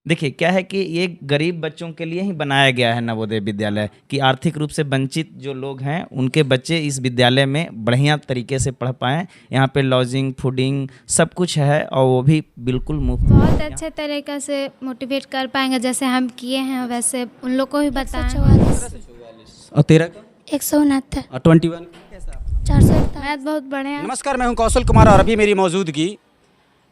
देखिए क्या है कि ये गरीब बच्चों के लिए ही बनाया गया है नवोदय विद्यालय, कि आर्थिक रूप से वंचित जो लोग हैं उनके बच्चे इस विद्यालय में बढ़िया तरीके से पढ़ पाएँ। यहाँ पे लॉजिंग, फूडिंग सब कुछ है और वो भी बिल्कुल मुफ्त। बहुत अच्छे तरीक़े से मोटिवेट कर पाएंगे, जैसे हम किए हैं वैसे उन लोग को भी बताएं। 144 और 13 का 169 और 21 441 मैथ बहुत बढ़िया। नमस्कार, मैं हूं कौशल कुमार और अभी मेरी मौजूदगी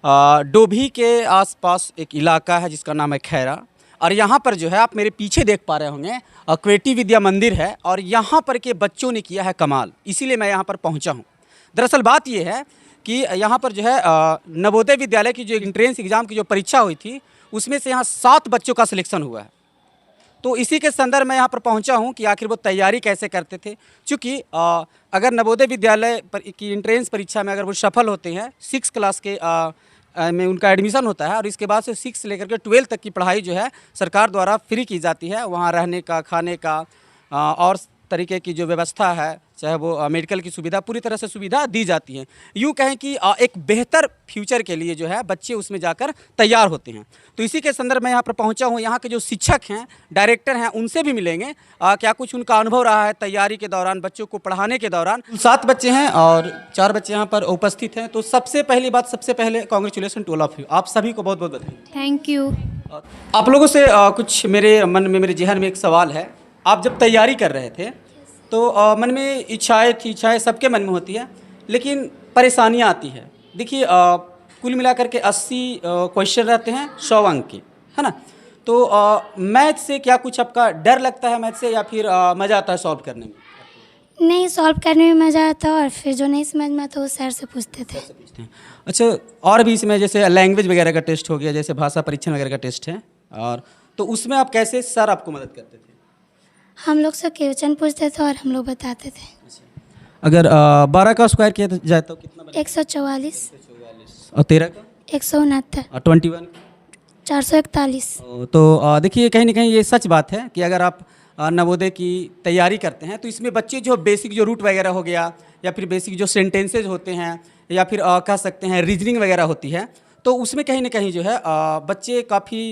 डोभी के आसपास एक इलाका है जिसका नाम है खैरा। और यहाँ पर जो है आप मेरे पीछे देख पा रहे होंगे क्वेटी विद्या मंदिर है और यहाँ पर के बच्चों ने किया है कमाल, इसीलिए मैं यहाँ पर पहुँचा हूँ। दरअसल बात ये है कि यहाँ पर जो है नवोदय विद्यालय की जो एंट्रेंस एग्ज़ाम की जो परीक्षा हुई थी उसमें से यहाँ 7 बच्चों का सिलेक्शन हुआ है। तो इसी के संदर्भ में यहाँ पर पहुँचा हूँ कि आखिर वो तैयारी कैसे करते थे, क्योंकि अगर नवोदय विद्यालय की एंट्रेंस परीक्षा में अगर वो सफल होते हैं 6 क्लास के में उनका एडमिशन होता है और इसके बाद से 6 से लेकर के 12 तक की पढ़ाई जो है सरकार द्वारा फ्री की जाती है। वहाँ रहने का, खाने का और तरीके की जो व्यवस्था है, चाहे वो मेडिकल की सुविधा, पूरी तरह से सुविधा दी जाती है। यूँ कहें कि एक बेहतर फ्यूचर के लिए जो है बच्चे उसमें जाकर तैयार होते हैं। तो इसी के संदर्भ में यहाँ पर पहुँचा हूँ। यहाँ के जो शिक्षक हैं, डायरेक्टर हैं, उनसे भी मिलेंगे क्या कुछ उनका अनुभव रहा है तैयारी के दौरान, बच्चों को पढ़ाने के दौरान। 7 बच्चे हैं और 4 बच्चे यहाँ पर उपस्थित हैं। तो सबसे पहली बात, सबसे पहले congratulation to all of you, आप सभी को बहुत बहुत बधाई। Thank you. आप लोगों से कुछ मेरे मन में, मेरे जहन में एक सवाल है। आप जब तैयारी कर रहे थे तो मन में इच्छाएं सबके मन में होती है, लेकिन परेशानियां आती है। देखिए कुल मिलाकर के 80 क्वेश्चन रहते हैं 100 अंक के, है ना। तो मैथ से क्या कुछ आपका डर लगता है, मैथ से, या फिर मज़ा आता है सॉल्व करने में? नहीं, सॉल्व करने में मज़ा आता और फिर जो नहीं समझ में आता वो सर से पूछते थे। अच्छा, और भी इसमें जैसे लैंग्वेज वगैरह का टेस्ट हो गया, जैसे भाषा परीक्षण वगैरह का टेस्ट है, और तो उसमें आप कैसे, सर आपको मदद करते थे? हम लोग से क्वेश्चन पूछते थे और हम लोग बताते थे। अगर 12 का स्क्वायर किया जाए तो कितना बनेगा? 144 और 13 का? 169 और 21? 441। तो देखिए कहीं ना कहीं ये सच बात है कि अगर आप नवोदय की तैयारी करते हैं तो इसमें बच्चे जो बेसिक जो रूट वगैरह हो गया, या फिर बेसिक जो सेंटेंसेज होते हैं, या फिर कह सकते हैं रीजनिंग वगैरह होती है, तो उसमें कहीं ना कहीं जो है बच्चे काफ़ी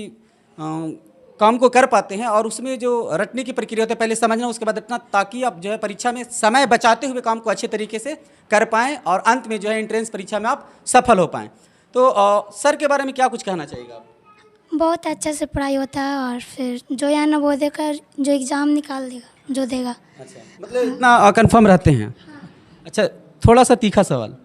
काम को कर पाते हैं। और उसमें जो रटने की प्रक्रिया होती है, पहले समझना उसके बाद रटना, ताकि आप जो है परीक्षा में समय बचाते हुए काम को अच्छे तरीके से कर पाएँ और अंत में जो है एंट्रेंस परीक्षा में आप सफल हो पाएँ। तो सर के बारे में क्या कुछ कहना चाहिएगा आप? बहुत अच्छे से पढ़ाई होता है और फिर जो यहाँ नवोदय का जो एग्ज़ाम निकाल देगा, जो देगा। अच्छा, मतलब इतना कंफर्म रहते हैं? हाँ। अच्छा, थोड़ा सा तीखा सवाल,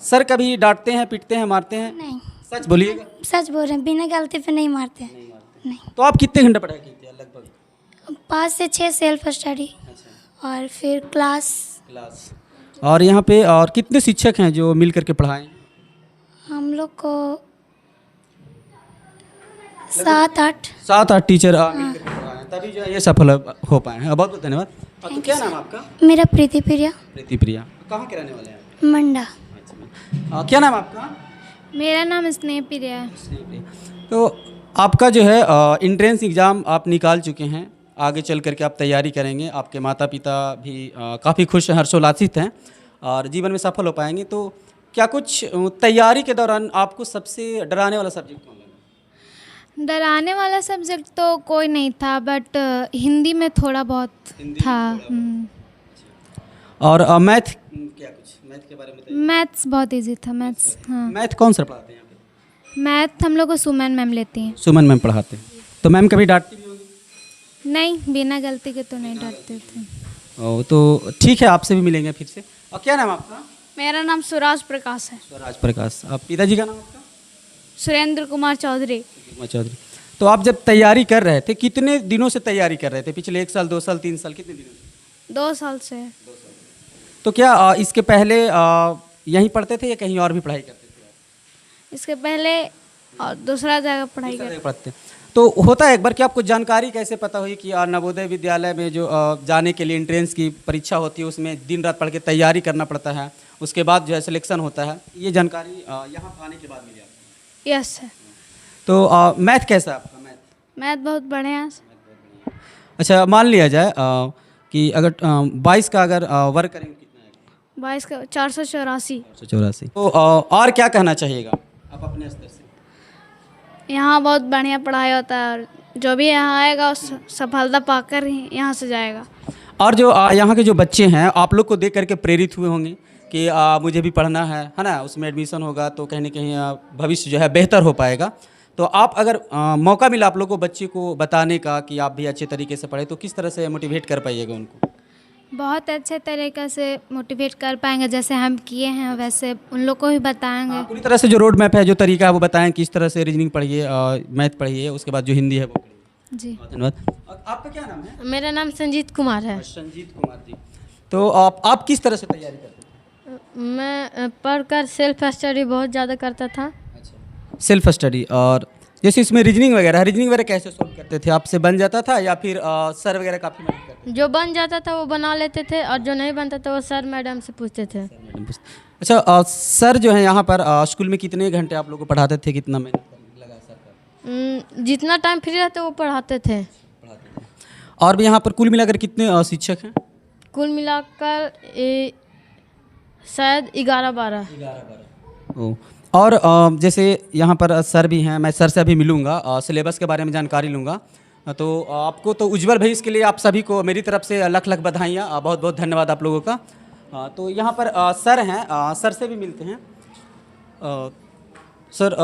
सर कभी डांटते हैं, पीटते हैं, मारते हैं? नहीं, सच बोलिएगा। सच बोल रहे हैं, बिना गलती पे नहीं मारते हैं। नहीं। तो आप कितने घंटे पढ़ाई की थी लगभग? 5 से 6 सेल्फ स्टडी और फिर क्लास। और यहाँ पे और कितने शिक्षक हैं जो मिल करके पढ़ाएं? हम लोग को 7-8। 7-8 टीचर मिल करके पढ़ाएं, तभी जो है ये सफल हो पाए हैं। बहुत बहुत धन्यवाद। तो क्या नाम है आपका? मेरा प्रीति प्रिया। प्रीति प्रिया, कहाँ के रहने वाले हैं? मंडा। क्या नाम है आपका? मेरा नाम स्नेह प्रिया है। तो आपका जो है एंट्रेंस एग्ज़ाम आप निकाल चुके हैं, आगे चल करके आप तैयारी करेंगे, आपके माता पिता भी काफ़ी खुश हैं, हर्षोल्लासित हैं और जीवन में सफल हो पाएंगे। तो क्या कुछ तैयारी के दौरान आपको सबसे डराने वाला सब्जेक्ट कौन लगा? डराने वाला सब्जेक्ट तो कोई नहीं था, बट हिंदी में थोड़ा बहुत था। और मैथ, क्या कुछ मैथ के बारे में बताइए। मैथ्स बहुत इजी था। मैथ्स, हाँ। मैथ कौन सा पढ़ाते हैं यहाँ पे? मैथ हम लोग को सुमन मैम लेती हैं। सुमन मैम पढ़ाते हैं। तो मैम कभी डांटती भी होगी? नहीं, बिना गलती के तो नहीं डांटते थे। ओ, तो ठीक है, आपसे भी मिलेंगे फिर से। और क्या नाम आपका? मेरा नाम सुराज प्रकाश है। स्वराज प्रकाश। आप पिताजी का नाम आपका? सुरेंद्र कुमार चौधरी। चौधरी। तो आप जब तैयारी कर रहे थे, कितने दिनों से तैयारी कर रहे थे? पिछले 1 साल, 2 साल, 3 साल, कितने दिनों से? 2 साल से। तो क्या इसके पहले यहीं पढ़ते थे या कहीं और भी पढ़ाई करते थे? इसके पहले और दूसरा जगह पढ़ाई दूसरा कर। जगह पढ़ते। तो होता है एक बार कि आपको जानकारी कैसे पता हुई कि नवोदय विद्यालय में जो जाने के लिए एंट्रेंस की परीक्षा होती है उसमें दिन रात पढ़ के तैयारी करना पड़ता है, उसके बाद जो है सिलेक्शन होता है, ये जानकारी यहाँ आने के बाद मिली आपको? यस है। तो मैथ कैसा है आपका? मैथ बहुत बढ़िया है। अच्छा, मान लिया जाए कि अगर 22 का अगर वर्क करेंगे कितना है? 22 का 484। 484। तो और क्या कहना चाहिएगा आप अपने स्तर से? यहाँ बहुत बढ़िया पढ़ाई होता है और जो भी यहाँ आएगा उस सफलता पाकर ही यहाँ से जाएगा। और जो यहाँ के जो बच्चे हैं आप लोग को देख करके प्रेरित हुए होंगे कि मुझे भी पढ़ना है ना, उसमें एडमिशन होगा तो कहीं ना कहीं भविष्य जो है बेहतर हो पाएगा। तो आप अगर मौका मिला आप लोग को बच्चे को बताने का कि आप भी अच्छे तरीके से पढ़े तो किस तरह से मोटिवेट कर पाइएगा उनको? बहुत अच्छे तरीके से मोटिवेट कर पाएंगे, जैसे हम किए हैं वैसे उन लोग को भी बताएंगे। पूरी तरह से जो रोड मैप है, जो तरीका है वो बताएं, किस तरह से रीजनिंग पढ़िए, मैथ पढ़िए, उसके बाद जो हिंदी है वो पढ़िए। जी धन्यवाद। आपका क्या नाम है? मेरा नाम संजीत कुमार है। संजीत कुमार जी। तो आप किस तरह से तैयारी करते हैं? मैं पढ़कर सेल्फ स्टडी बहुत ज़्यादा करता था। Self study. और जैसे इसमें रीजनिंग वगैरह कैसे सॉल्व करते थे? आपसे बन जाता था या फिर सर वगैरह काफ़ी मदद करते जो बन जाता था वो बना लेते थे और जो नहीं बनता था वो सर मैडम से पूछते थे। थे? अच्छा, सर जो है यहाँ पर स्कूल में कितने घंटे आप लोग को पढ़ाते थे, कितना मेहनत करने लगा सर का? जितना टाइम फ्री रहता वो पढ़ाते थे। और भी यहाँ पर कुल मिलाकर कितने शिक्षक हैं? कुल मिलाकर शायद 11-12। ओ, और जैसे यहाँ पर सर भी हैं, मैं सर से अभी मिलूँगा, सिलेबस के बारे में जानकारी लूँगा। तो आपको तो उज्जवल भविष्य के लिए आप सभी को मेरी तरफ से लख लख बधाइयाँ, बहुत बहुत धन्यवाद आप लोगों का। तो यहाँ पर सर हैं, सर से भी मिलते हैं। सर,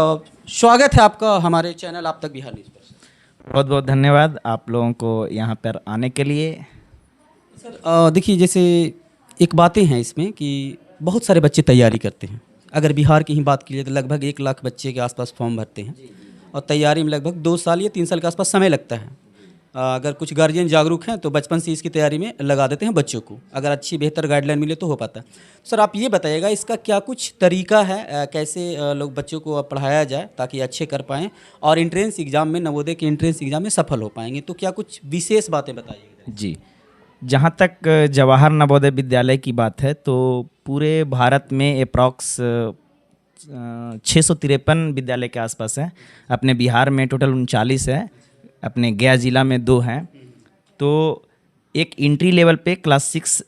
स्वागत है आपका हमारे चैनल आप तक बिहार न्यूज़ पर। बहुत बहुत धन्यवाद आप लोगों को यहाँ पर आने के लिए। सर देखिए, जैसे एक बातें हैं इसमें कि बहुत सारे बच्चे तैयारी करते हैं। अगर बिहार की ही बात की जाए तो लगभग 1 लाख बच्चे के आसपास फॉर्म भरते हैं और तैयारी में लगभग 2 साल या 3 साल के आसपास समय लगता है। अगर कुछ गार्जियन जागरूक हैं तो बचपन से इसकी तैयारी में लगा देते हैं बच्चों को, अगर अच्छी बेहतर गाइडलाइन मिले तो हो पाता है। सर आप ये बताइएगा इसका क्या कुछ तरीका है, कैसे लोग बच्चों को पढ़ाया जाए ताकि अच्छे कर पाएँ और एंट्रेंस एग्ज़ाम में, नवोदय के एंट्रेंस एग्ज़ाम में सफल हो पाएंगे, तो क्या कुछ विशेष बातें बताइएगा? जी, जहाँ तक जवाहर नवोदय विद्यालय की बात है तो पूरे भारत में अप्रॉक्स 653 विद्यालय के आसपास हैं। अपने बिहार में टोटल 39 है, अपने गया ज़िला में 2 हैं। तो एक इंट्री लेवल पे क्लास 6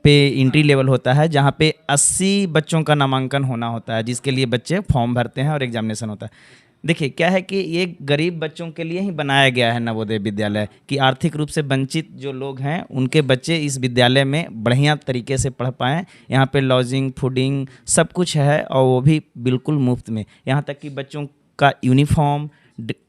पे इंट्री लेवल होता है जहाँ पे 80 बच्चों का नामांकन होना होता है, जिसके लिए बच्चे फॉर्म भरते हैं और एग्जामिनेशन होता है। देखिए क्या है कि ये गरीब बच्चों के लिए ही बनाया गया है नवोदय विद्यालय, कि आर्थिक रूप से वंचित जो लोग हैं उनके बच्चे इस विद्यालय में बढ़िया तरीके से पढ़ पाएँ। यहाँ पे लॉजिंग, फूडिंग सब कुछ है और वो भी बिल्कुल मुफ्त में। यहाँ तक कि बच्चों का यूनिफॉर्म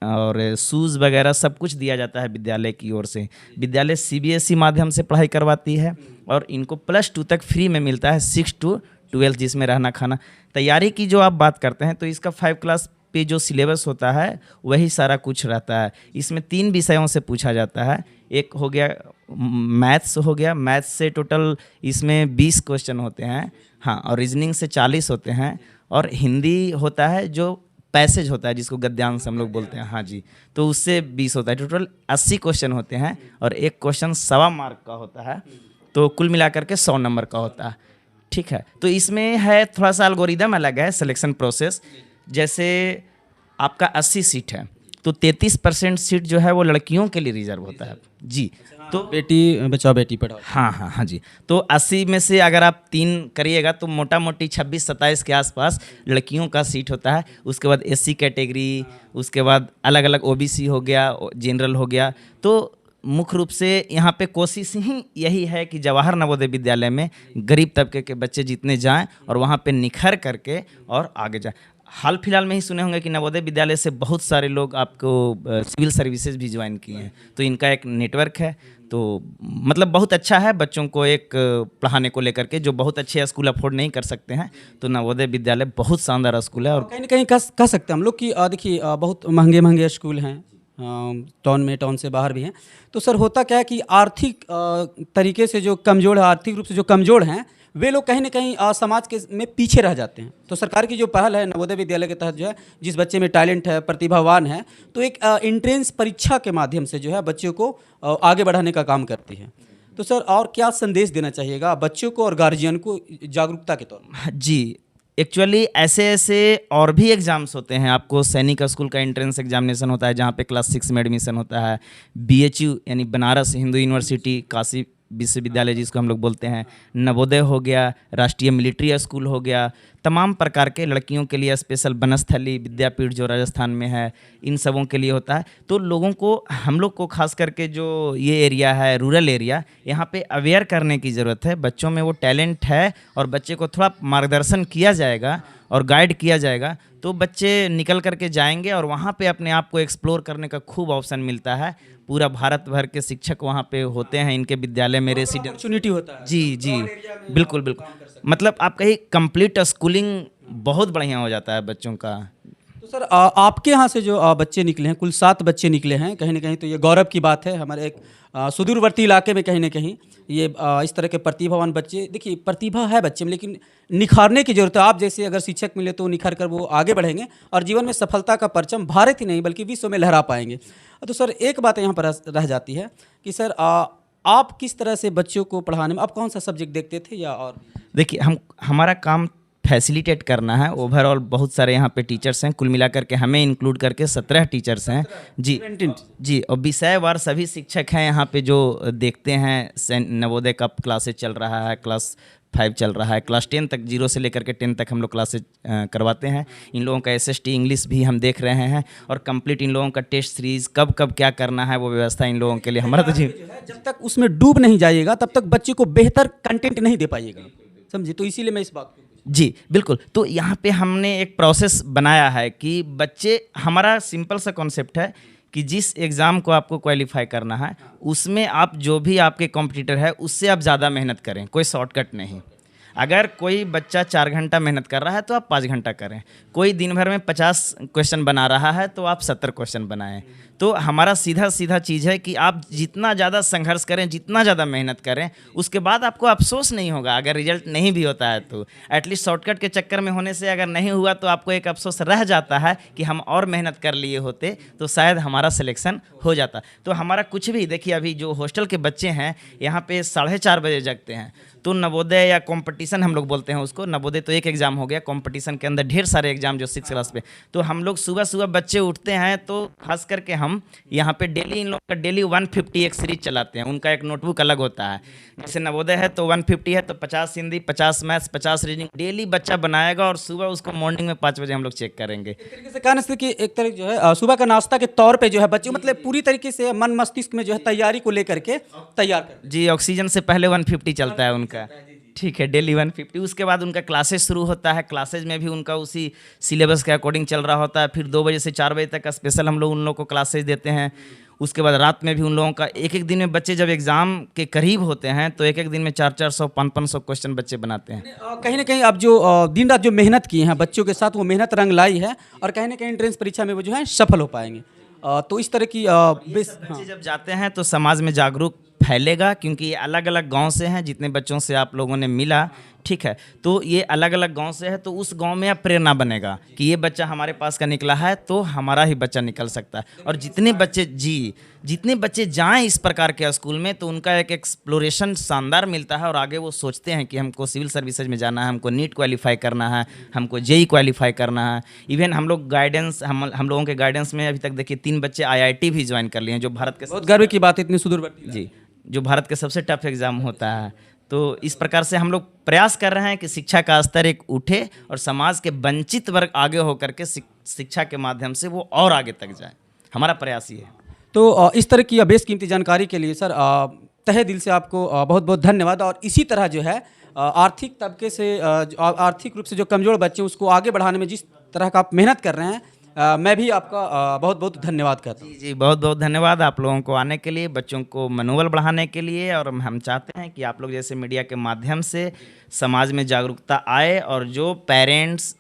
और शूज़ वगैरह सब कुछ दिया जाता है विद्यालय की ओर से। विद्यालय CBSE माध्यम से पढ़ाई करवाती है और इनको +2 तक फ्री में मिलता है, 6 to 12 जिसमें रहना खाना। तैयारी की जो आप बात करते हैं तो इसका 5 क्लास पे जो सिलेबस होता है वही सारा कुछ रहता है। इसमें 3 विषयों से पूछा जाता है। एक हो गया मैथ्स हो गया, मैथ्स से टोटल इसमें 20 क्वेश्चन होते हैं, हाँ, और रीजनिंग से 40 होते हैं, और हिंदी होता है जो पैसेज होता है जिसको गद्यांश हम लोग बोलते हैं, हाँ जी, तो उससे 20 होता है। टोटल 80 क्वेश्चन होते हैं और एक क्वेश्चन 1.25 मार्क का होता है, तो कुल मिलाकर के 100 नंबर का होता है। ठीक है, तो इसमें है थोड़ा सा एल्गोरिदम अलग है, सिलेक्शन प्रोसेस। जैसे आपका 80 सीट है तो 33% सीट जो है वो लड़कियों के लिए रिजर्व होता है जी। तो बेटी बचाओ बेटी पढ़ाओ। हाँ जी, तो 80 में से अगर आप 3 करिएगा तो मोटा मोटी 26-27 के आसपास लड़कियों का सीट होता है। उसके बाद SC कैटेगरी, उसके बाद अलग अलग OBC हो गया, जनरल हो गया। तो मुख्य रूप से यहाँ पे कोशिश ही यही है कि जवाहर नवोदय विद्यालय में गरीब तबके के बच्चे जितने जाएं और वहाँ पे निखर करके और आगे जाएं। हाल फिलहाल में ही सुने होंगे कि नवोदय विद्यालय से बहुत सारे लोग आपको सिविल सर्विसेज भी ज्वाइन किए हैं, तो इनका एक नेटवर्क है। तो मतलब बहुत अच्छा है बच्चों को एक पढ़ाने को लेकर के, जो बहुत अच्छे स्कूल अफोर्ड नहीं कर सकते हैं तो नवोदय विद्यालय बहुत शानदार स्कूल है। और कहीं ना कहीं कह सकते हैं हम लोग कि देखिए बहुत महंगे स्कूल हैं, टाउन से बाहर भी हैं। तो सर होता क्या है कि आर्थिक तरीके से जो कमज़ोर है, आर्थिक रूप से जो कमज़ोर हैं, वे लोग कहीं ना कहीं समाज के में पीछे रह जाते हैं। तो सरकार की जो पहल है नवोदय विद्यालय के तहत जो है, जिस बच्चे में टैलेंट है, प्रतिभावान है, तो एक एंट्रेंस परीक्षा के माध्यम से जो है बच्चों को आगे बढ़ाने का काम करती है। तो सर और क्या संदेश देना चाहिएगा बच्चों को और गार्जियन को जागरूकता के तौर पर? जी, एक्चुअली ऐसे और भी एग्ज़ाम्स होते हैं। आपको सैनिक स्कूल का एंट्रेंस एग्जामिनेशन होता है जहाँ पे क्लास 6 में एडमिशन होता है। BHU यानी बनारस हिंदू यूनिवर्सिटी काशी विश्वविद्यालय जिसको हम लोग बोलते हैं, नवोदय हो गया, राष्ट्रीय मिलिट्री स्कूल हो गया, तमाम प्रकार के लड़कियों के लिए स्पेशल बनस्थली विद्यापीठ जो राजस्थान में है, इन सबों के लिए होता है। तो लोगों को, हम लोग को खास करके जो ये एरिया है रूरल एरिया, यहाँ पे अवेयर करने की ज़रूरत है। बच्चों में वो टैलेंट है और बच्चे को थोड़ा मार्गदर्शन किया जाएगा और गाइड किया जाएगा तो बच्चे निकल करके जाएंगे और वहाँ पे अपने आप को एक्सप्लोर करने का खूब ऑप्शन मिलता है। पूरा भारत भर के शिक्षक वहाँ पे होते हैं इनके विद्यालय में, रेसिडेंट अपॉर्चुनिटी होता है। जी जी, बिल्कुल बिल्कुल, मतलब आप कहीं कंप्लीट स्कूलिंग बहुत बढ़िया हो जाता है बच्चों का। तो सर आपके यहाँ से जो बच्चे निकले हैं, कुल 7 बच्चे निकले हैं, कहीं ना कहीं तो ये गौरव की बात है। हमारे एक सुदूरवर्ती इलाके में कहीं ना कहीं ये इस तरह के प्रतिभावान बच्चे, देखिए प्रतिभा है बच्चे में लेकिन निखारने की जरूरत है। आप जैसे अगर शिक्षक मिले तो निखार कर वो आगे बढ़ेंगे और जीवन में सफलता का परचम भारत ही नहीं बल्कि विश्व में लहरा पाएंगे। तो सर एक बात यहाँ पर रह जाती है कि सर आप किस तरह से बच्चों को पढ़ाने में, आप कौन सा सब्जेक्ट देखते थे या और? देखिए, हमारा काम फैसिलिटेट करना है। ओवरऑल बहुत सारे यहाँ पे टीचर्स हैं, कुल मिलाकर के हमें इंक्लूड करके 17 टीचर्स हैं जी जी। और विषयवार सभी शिक्षक हैं यहाँ पे जो देखते हैं। नवोदय का क्लासेज चल रहा है, क्लास 5 चल रहा है, क्लास 10 तक, 0 से लेकर के 10 तक हम लोग क्लासेज करवाते हैं। इन लोगों का SST इंग्लिश भी हम देख रहे हैं और कंप्लीट इन लोगों का टेस्ट सीरीज़ कब कब क्या करना है वो व्यवस्था इन लोगों के लिए हमारा तो जी। जब तक उसमें डूब नहीं जाइएगा तब तक बच्चे को बेहतर कंटेंट नहीं दे पाइएगा, समझिए। तो इसीलिए मैं इस बात को जी बिल्कुल, तो यहाँ पे हमने एक प्रोसेस बनाया है कि बच्चे, हमारा सिंपल सा कॉन्सेप्ट है कि जिस एग्ज़ाम को आपको क्वालिफाई करना है उसमें आप जो भी आपके कॉम्पिटिटर है उससे आप ज़्यादा मेहनत करें, कोई शॉर्टकट नहीं। अगर कोई बच्चा 4 घंटा मेहनत कर रहा है तो आप 5 घंटा करें। कोई दिन भर में 50 क्वेश्चन बना रहा है तो आप 70 क्वेश्चन बनाएं। तो हमारा सीधा चीज़ है कि आप जितना ज़्यादा संघर्ष करें, जितना ज़्यादा मेहनत करें, उसके बाद आपको अफसोस नहीं होगा अगर रिजल्ट नहीं भी होता है तो। एटलीस्ट शॉर्टकट के चक्कर में होने से अगर नहीं हुआ तो आपको एक अफसोस रह जाता है कि हम और मेहनत कर लिए होते तो शायद हमारा सिलेक्शन हो जाता। तो हमारा कुछ भी, देखिए अभी जो हॉस्टल के बच्चे हैं यहाँ पे 4:30 बजे जगते हैं, तो नवोदय या कंपटीशन हम लोग बोलते हैं उसको, नवोदय तो एक एग्ज़ाम हो गया, कंपटीशन के अंदर ढेर सारे एग्जाम जो 6 क्लास पे। तो हम लोग सुबह बच्चे उठते हैं तो खास करके हम यहाँ पे डेली इन लोग का डेली 150 एक सीरीज चलाते हैं। उनका एक नोटबुक अलग होता है, जैसे नवोदय है तो 150 है तो 50 हिंदी, 50 मैथ्स, 50 रीजनिंग डेली बच्चा बनाएगा और सुबह उसको मॉर्निंग में 5 बजे हम लोग चेक करेंगे। एक तरीके से कहना कि एक तरह जो है सुबह का नाश्ता के तौर पे जो है बच्चे मतलब पूरी तरीके से मन मस्तिष्क में जो है तैयारी को लेकर के तैयार कर जी। ऑक्सीजन से पहले 150 चलता है उनका, ठीक है, डेली 150। उसके बाद उनका क्लासेस शुरू होता है, क्लासेज में भी उनका उसी सिलेबस के अकॉर्डिंग चल रहा होता है। फिर 2 बजे से 4 बजे तक का स्पेशल हम लोग उन लोगों को क्लासेज देते हैं। उसके बाद रात में भी उन लोगों का एक दिन में, बच्चे जब एग्ज़ाम के करीब होते हैं तो एक दिन में 400-400, 500 क्वेश्चन बच्चे बनाते हैं। कहीं ना कहीं अब जो दिन रात जो मेहनत की है बच्चों के साथ, वो मेहनत रंग लाई है और कहीं ना कहीं एंट्रेंस परीक्षा में वो जो है सफल हो पाएंगे। तो इस तरह की बच्चे जब जाते हैं तो समाज में जागरूक फैलेगा, क्योंकि ये अलग अलग गांव से हैं। जितने बच्चों से आप लोगों ने मिला, ठीक है, तो ये अलग अलग गांव से है, तो उस गांव में अब प्रेरणा बनेगा कि ये बच्चा हमारे पास का निकला है तो हमारा ही बच्चा निकल सकता है। और जितने बच्चे जाएं इस प्रकार के स्कूल में तो उनका एक एक्सप्लोरेशन शानदार मिलता है और आगे वो सोचते हैं कि हमको सिविल सर्विसेज में जाना है, हमको नीट क्वालिफाई करना है, हमको जेई क्वालिफाई करना है। इवन हम लोग गाइडेंस, हम लोगों के गाइडेंस में अभी तक देखिए 3 बच्चे IIT भी ज्वाइन कर लिए हैं, जो भारत के, बहुत गर्व की बात है, इतनी सुदूरवर्ती जी, जो भारत के सबसे टफ एग्ज़ाम होता है। तो इस प्रकार से हम लोग प्रयास कर रहे हैं कि शिक्षा का स्तर एक उठे और समाज के वंचित वर्ग आगे होकर के शिक्षा के माध्यम से वो और आगे तक जाए। हमारा प्रयास ये है। तो इस तरह की बेशकीमती जानकारी के लिए सर तहे दिल से आपको बहुत बहुत धन्यवाद। और इसी तरह जो है आर्थिक तबके से, आर्थिक रूप से जो कमज़ोर बच्चे उसको आगे बढ़ाने में जिस तरह का आप मेहनत कर रहे हैं, मैं भी आपका बहुत बहुत धन्यवाद करता हूँ। जी, बहुत बहुत धन्यवाद आप लोगों को आने के लिए, बच्चों को मनोबल बढ़ाने के लिए। और हम चाहते हैं कि आप लोग जैसे मीडिया के माध्यम से समाज में जागरूकता आए और जो पेरेंट्स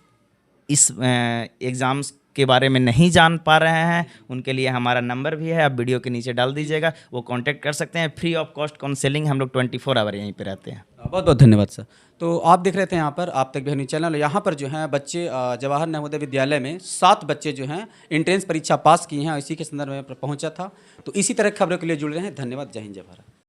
इस एग्ज़ाम्स के बारे में नहीं जान पा रहे हैं उनके लिए हमारा नंबर भी है, आप वीडियो के नीचे डाल दीजिएगा, वो कांटेक्ट कर सकते हैं। फ्री ऑफ कॉस्ट काउंसलिंग, हम लोग 24 आवर यहीं पे रहते हैं। बहुत बहुत धन्यवाद सर। तो आप देख रहे थे यहाँ पर आप तक भी चैनल, यहाँ पर जो है बच्चे जवाहर नवोदय विद्यालय में 7 बच्चे जो हैं एंट्रेंस परीक्षा पास किए हैं, इसी के संदर्भ में पहुँचा था। तो इसी तरह खबरों के लिए जुड़ रहे हैं। धन्यवाद। जय हिंद, जय भारत।